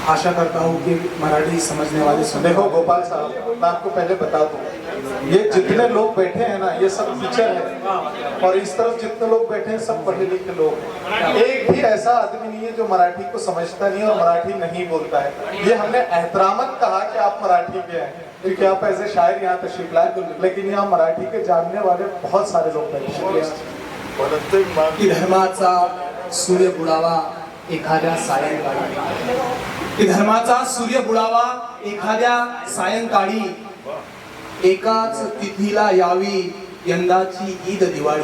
आशा करता हूँ कि मराठी समझने वाले सुने। देखो गोपाल साहब, मैं आपको पहले बता दूं, ये जितने लोग बैठे हैं ना, ये सब टीचर हैं, और इस तरफ जितने लोग बैठे हैं सब पढ़े लिखे लोग हैं। एक भी ऐसा आदमी नहीं है जो मराठी को समझता नहीं और मराठी नहीं बोलता है। ये हमने एहतरामन कहा कि आप मराठी के हैं, क्योंकि आप ऐसे शायर यहाँ तशरीफ लाए, लेकिन यहाँ मराठी के जानने वाले बहुत सारे लोग बैठे हैं। की धर्माचा सूर्य बुडावा एखाद्या सायंकाळी, की धर्माचा सूर्य बुडावा एखाद्या सायंकाळी, एकाच तिथीला यावी यंदाची ईद दिवाळी।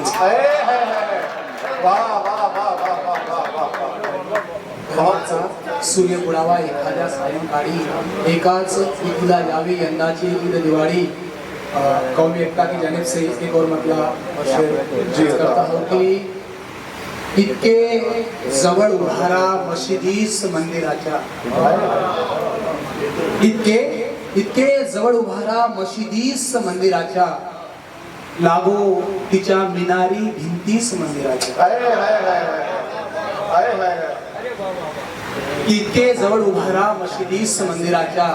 धर्माचा सूर्य बुडावा एखाद्या सायंकाळी, एकाच तिथीला यावी यंदाची ईद दिवाळी। कौमी एकता की जानिब से एक और मतलब शेर करता हूँ कि इतके जवळ उभारा मशिदीस मंदिराच्या, इतके जवळ उभारा मशिदीस मंदिराच्या, लागो तिच्या मिनारी भिंतीस मंदिराच्या। इतके जवळ उभारा मशिदीस मंदिराच्या,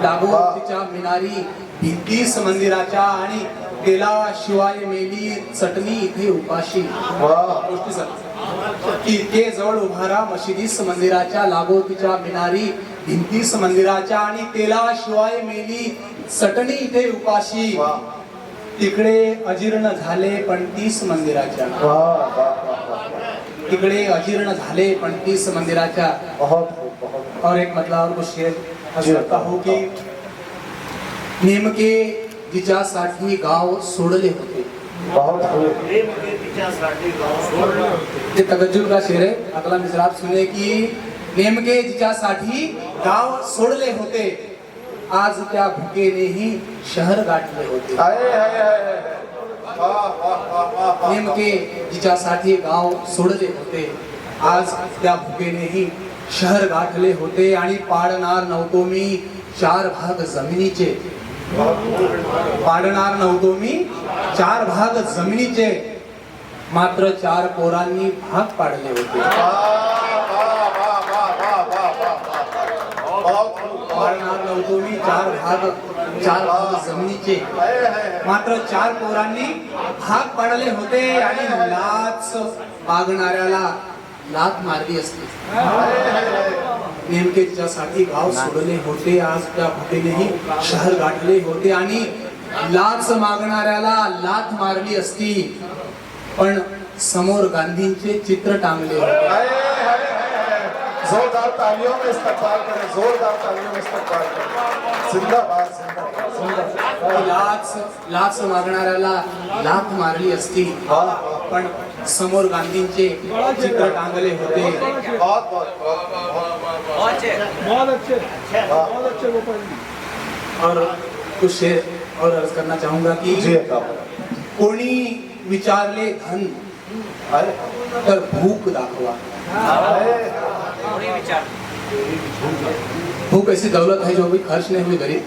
लागो तिच्या मिनारी भिंतीस मंदिराच्या, आणि तेला शिवाय मेली चटणी इथे उपाशी। गोष्टी सर की इतके जवळ उभारा मशिदीस मंदिराच्या, लागो तिच्या मिनारी भिंतीस मंदिराच्या, आणि तेला शिवाय मेली चटणी इथे उपाशी। तिकडे अजीर्ण झाले 35 मंदिराच्या, तिकडे अजीर्ण झाले 35 मंदिराच्या। और एक मतलब और कुछ शेर करता हूँ कि नेमके जिच्यासाठी गाव सोडले होते। ये तगज्जुल का शेर है, अगला मिसरा आप सुने कि नेमके जिच्यासाठी गाव सोडले होते, आज त्या भुकेनेही शहर गाठले होते। नेमके जिच्यासाठी गाव सोडले होते, आज त्या भुकेनेही शहर गाठले होते, आणि पाडणार नव्हतो मी 4 भाग जमिनीचे, पाडणार नव्हतो मी 4 भाग जमिनीचे, मात्र 4 पोरांनी भाग पाडले होते। पाडणार नव्हतो मी 4 भाग जमिनीचे, मात्र 4 पोरांनी भाग पाडले होते, आणि लाच मागणाऱ्याला लात मारली असती। नेमके तिच्यासाठी गाव सोडले होते, आज त्या भुकेनेही शहर गाठले होते, आणि लाच मागणाऱ्याला लात मारली असती, पण समोर गांधींचे चित्र टांगले होते। जोरदार तालियों में इस्तकबाल करें, जोरदार तालियों में इस्तकबाल करें। जिंदाबाद, जिंदाबाद। लाच मागणाऱ्याला लात मारली असती, पण समोर गांधींचे चित्र टांगले होते। बहुत अच्छे गोपाल जी। और कुछ शेर और अर्ज करना चाहूंगा कि कोणी विचारले धन तर भूक दाखवा। भूक ऐसी दौलत है जो भी खर्च नहीं हुई गरीब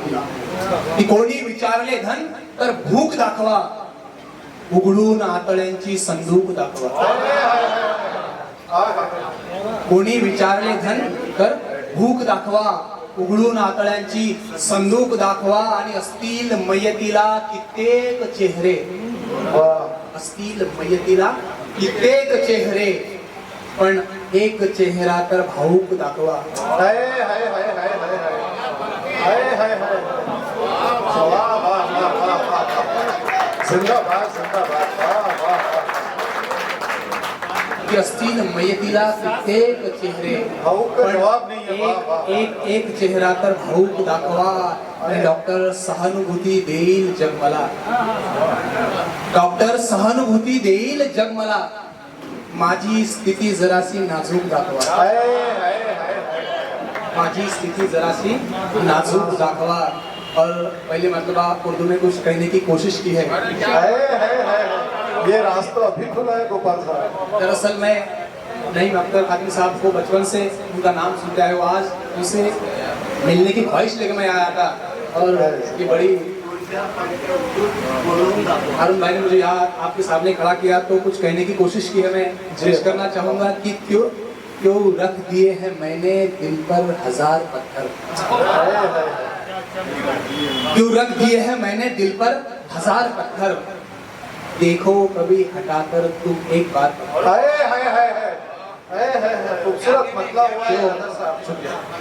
की। कोणी विचारले धन तर भूक दाखवा, उघडून आतड्यांची संदूक दाखवा। कोणी विचारले धन तर भूक दाखवा, उघडून आतड्यांची संदूक दाखवा, आणि असतील मयतीला कित्येक चेहरे, असतील मयतीला कित्येक चेहरे, पण एक चेहरा तर भाऊक दाखवा। जिंदाबाद, जिंदाबाद। की असतील मयतीला कित्येक चेहरे, एक चेहरा तर भाऊक दाखवा, आणि डॉक्टर सहानुभूती देईल जग मला, डॉक्टर सहानुभूती देईल जग मला, माझी स्थिती जरासी नाजूक दाखवा, माझी स्थिति जरासी नाजुक दाखवा। और पहले मतलब उर्दू में कुछ कहने की कोशिश की है। ये रास्ता अभी खुला है गोपाल साहब। दरअसल मैं नईम अख्तर खातिम साहब को बचपन से उनका नाम सुनते आए, आज उनसे मिलने की ख्वाहिश लेकर मैं आया था, और ये बड़ी हारून भाई ने मुझे यहाँ आपके सामने खड़ा किया तो कुछ कहने की कोशिश की है। मैं पेश करना चाहूंगा कि क्यों क्यों रख दिए हैं मैंने दिल पर 1000 पत्थर, क्यों रख दिए हैं मैंने दिल पर 1000 पत्थर, देखो कभी हटाकर तुम एक बार। खूबसूरत मतलब हुआ है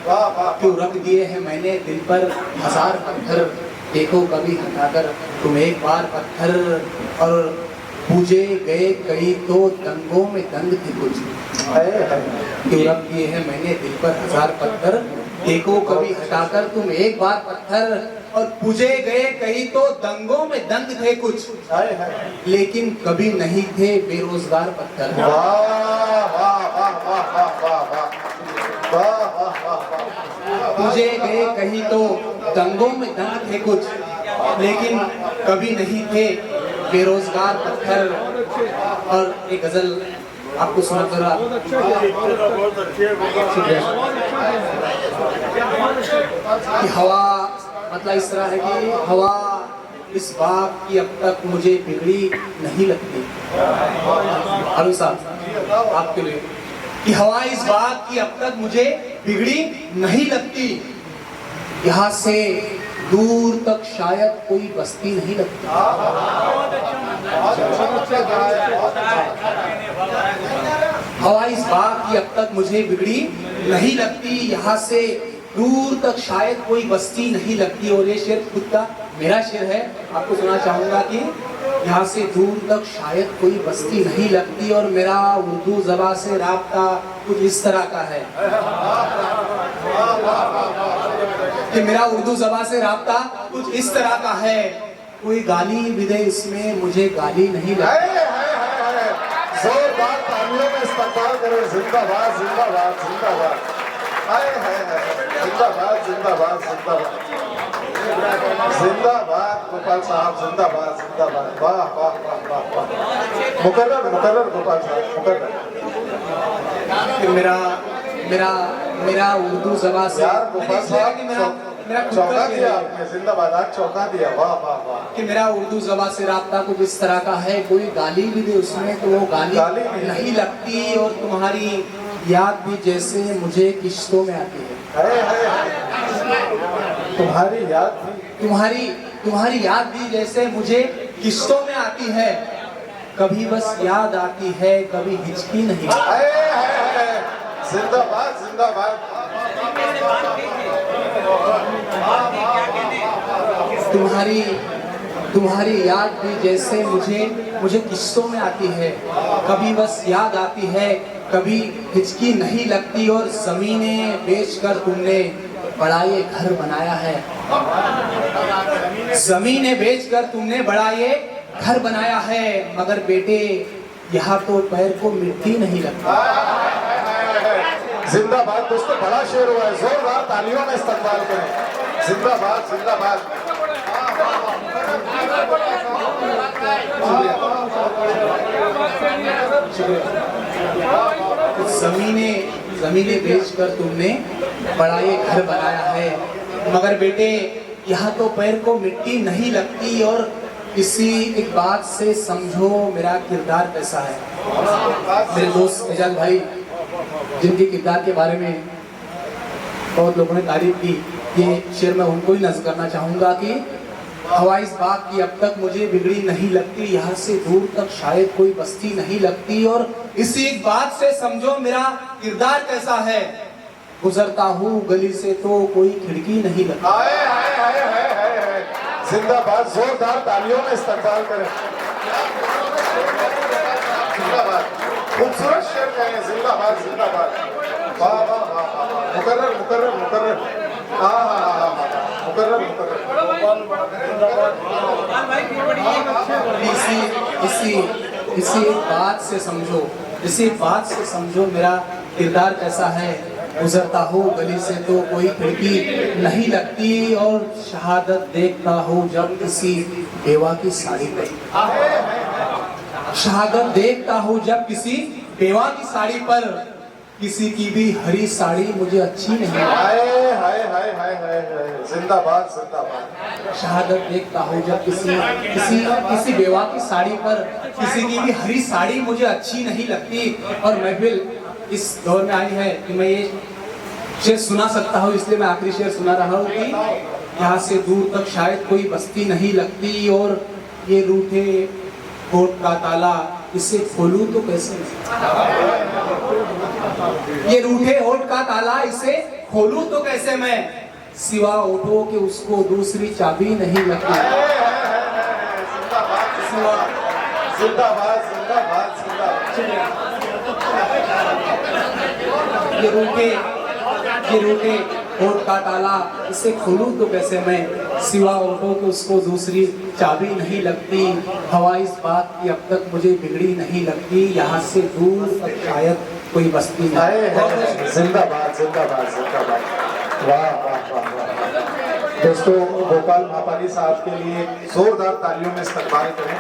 वाह वाह। क्यों रख दिए हैं मैंने दिल पर 1000 पत्थर, देखो कभी हटाकर तुम एक बार पत्थर, और पूजे गए कई तो दंगों में दंग थे कुछ। क्यों रख दिए हैं मैंने दिल पर 1000 पत्थर, देखो कभी हटाकर तुम एक बार पत्थर, और पूजे गए कई तो दंगों में दंग थे कुछ, लेकिन कभी नहीं थे बेरोजगार पत्थर। पूजे गए कहीं तो दंगों में दंग थे कुछ, लेकिन कभी नहीं थे बेरोजगार पत्थर। और एक गजल आपको सुना कर कि हवा मतलब इस तरह है कि हवा इस बात की अब तक मुझे बिगड़ी नहीं लगती। अरुण साहब आपके लिए कि हवा इस बात की अब तक मुझे बिगड़ी नहीं लगती, यहाँ से दूर तक शायद कोई बस्ती नहीं लगती। हवा इस बात की अब तक मुझे बिगड़ी नहीं लगती, यहाँ से दूर तक शायद कोई बस्ती नहीं लगती। और ये शेर खुद का मेरा शेर है, आपको सुना चाहूंगा कि यहाँ से दूर तक शायद कोई बस्ती नहीं लगती, और मेरा उर्दू ज़बान से राब्ता कुछ इस तरह का है कि मेरा उर्दू ज़बान से राब्ता कुछ इस तरह का है, कोई गाली भी दे इसमें मुझे गाली नहीं लगती। जोरदार तालियों में इस्तकबाल करें। जिंदाबाद जिंदाबाद जिंदाबाद, जिंदाबाद जिंदाबाद जिंदाबाद जिंदाबाद, गोपाल साहब जिंदाबाद जिंदाबाद, वाह वाह वाह वाह वाह, मुकर्रर मुकर्रर गोपाल साहब मुकर्रर। मेरा मेरा मेरा उर्दू ज़बान से यार गोपाल साहब चौंका दिया आपने, जिंदाबाद आज चौंका दिया, वाह वाह वाह। कि मेरा उर्दू ज़बान से राब्ता कुछ इस तरह का है, कोई गाली भी दे उसमें तो वो गाली नहीं लगती, और तुम्हारी याद भी जैसे मुझे किश्तों में आती है। तुम्हारी याद भी, तुम्हारी याद भी जैसे मुझे किश्तों में आती है, कभी बस याद आती है कभी हिचकी नहीं। जिंदाबाद जिंदाबाद। तुम्हारी याद भी जैसे मुझे किस्सों में आती है, कभी बस याद आती है कभी हिचकी नहीं लगती। और ज़मीनें बेचकर तुमने बड़ा ये घर बनाया है, ज़मीनें बेचकर तुमने बड़ा ये घर बनाया है, मगर बेटे यहाँ तो पैर को मिट्टी नहीं लगती। जिंदाबाद दोस्तों, बड़ा शेर हुआ है, जोरदार तालियों में इस्तकबाल करें। जिंदाबाद जिंदाबाद। ज़मीनें बेचकर तुमने बड़ा ये घर बनाया है, मगर बेटे यहाँ तो पैर को मिट्टी नहीं लगती। और इसी एक बात से समझो मेरा किरदार कैसा है। मेरे दोस्त एजाज भाई जिनके किरदार के बारे में बहुत लोगों ने तारीफ की, ये शेर मैं उनको ही नज़र करना चाहूँगा कि हवा इस बात की अब तक मुझे बिगड़ी नहीं लगती, यहाँ से दूर तक शायद कोई बस्ती नहीं लगती। और इसी एक बात से समझो मेरा किरदार कैसा है, गुजरता हूँ गली से तो कोई खिड़की नहीं लगती। जिंदाबाद, जोरदार तालियों में इस्तकबाल करें। जिंदाबाद, खूबसूरत शेर कहें, जिंदाबाद जिंदाबाद। वाह वाह वाह, मुकर्रर मुकर्रर मुकर्रर, हाँ हाँ हाँ हाँ, मुकर्रर मुकर्रर। इसी बात से समझो मेरा किरदार कैसा है, गुजरता हूँ गली से तो कोई खिड़की नहीं लगती। और शहादत देखता हूँ जब किसी बेवा की साड़ी पर, शहादत देखता हूँ जब किसी बेवा की साड़ी पर, किसी की भी हरी साड़ी मुझे अच्छी नहीं लगती। हाय हाय हाय हाय हाय, जिंदाबाद जिंदाबाद। शहादत देखता हूँ जब किसी बेवा की साड़ी पर, किसी की भी हरी साड़ी मुझे अच्छी नहीं लगती। और महफिल इस दौर में आई है कि मैं ये शेर सुना सकता हूँ, इसलिए मैं आखिरी शेर सुना रहा हूँ कि यहाँ से दूर तक शायद कोई बस्ती नहीं लगती और ये रूठे होठ का ताला इसे खोलूं तो कैसे मैं? ये रूठे होठ का ताला इसे खोलूं तो कैसे मैं, सिवा ओठों के उसको दूसरी चाबी नहीं लगती। सिवा जिंदाबाद जिंदाबाद जिंदाबाद। ये रूठे होठ का ताला इसे खोलूं तो कैसे मैं, सिवा ओठों के उसको दूसरी चाबी नहीं लगती। हवा इस बात की अब तक मुझे बिगड़ी नहीं लगती, यहाँ से दूर तक शायद कोई बस्ती नहीं। जिंदाबाद जिंदाबाद जिंदाबाद। वाह वाह वाह वाह। दोस्तों गोपाल महापानी साहब के लिए जोरदार तालियों में इस्तकबाल करें।